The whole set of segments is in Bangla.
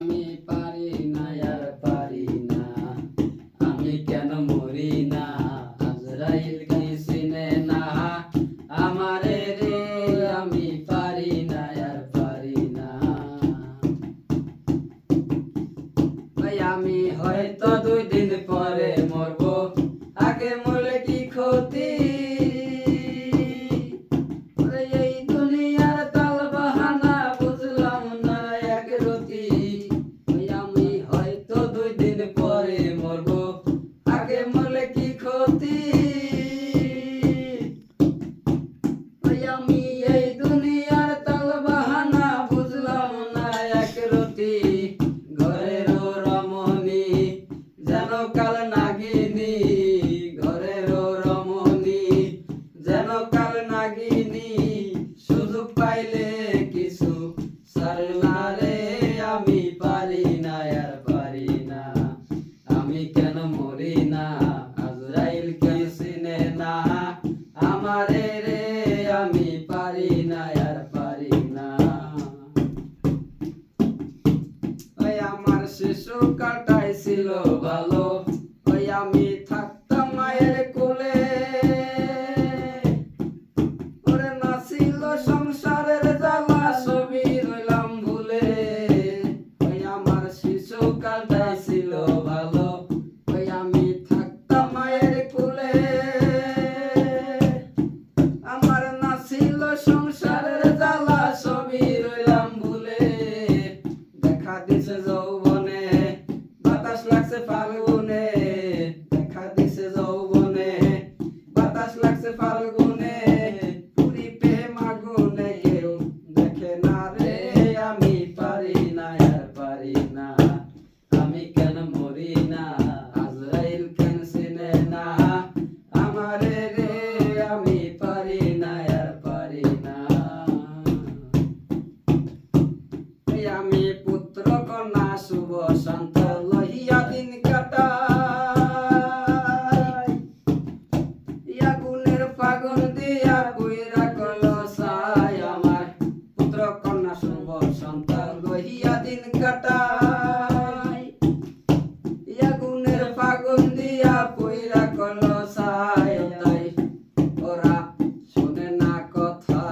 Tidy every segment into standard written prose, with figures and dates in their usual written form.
আমি পারি না আর পারি না, আমি কেন মরি না? আজরাইল কি চিনে না আমারে রে? আমি পারি না আর পারি না। আমি হয়তো 2 দিন পরে মরবো, আগে মরলে কি ক্ষতি? এই দুনিয়ার তাল বাহানা বুঝলাম না এক রতি। আমি হয়তো 2 দিন পরে মরবো, আগে মরলে কি ক্ষতি? আমি এই দুনিয়ার তাল বাহানা বুঝলাম না এক রতি। ঘরেরও রমণী যেন কাল নাগিনী, ঘরেরও রমণী যেন কাল নাগিনী, সুযোগ পাইলে কিছু ছাড়ে না রে। আমি পারি না আর পারি না, আমি কেন মরি না? আজরাইল কি চিনে না আমারে রে? আমি পারি না আর পারি না। ওই আমার শিশুকালটাই ছিল ভালো, ওই আমি থাকতাম মায়ের কোলে। ওরে না ছিল সংসারের জ্বালা, সবই রইলাম ভুলে। ওই আমার শিশুকালটাই ছিল ভালো, ওই আমি থাকতাম মায়ের কোলে। আমার না ছিল সংসারের জ্বালা, সবই রইলাম ভুলে। দেখা দিছে যৌবনে, বাতাস লাগছে ফাল্গুনে। দেখা দিছে যৌবনে, বাতাস লাগছে ফাল্গুনে। পুরি প্রেম আগুনে কেউ দেখে না রে। আমি পারি না আর পারি না, আমি কেন মরি না? আজরাইল কেন চিনে না আমারে রে? আমি পারি না আর পারি না। আমি পুত্র কন্যা শুভ শান্ত লহিয়া দিন কাটাই। আগুনের ফাগুন দিয়া কইরা কলসাই, আমার পুত্র কন্যা শুভ শান্ত লহিয়া দিন কাটাই। আগুনের ফাগুন দিয়া কইরা কলসাই, তাই ওরা শোনে না কথা,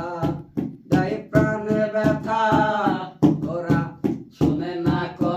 দেয় প্রাণে ব্যথা। ওরা শোনে না কথা।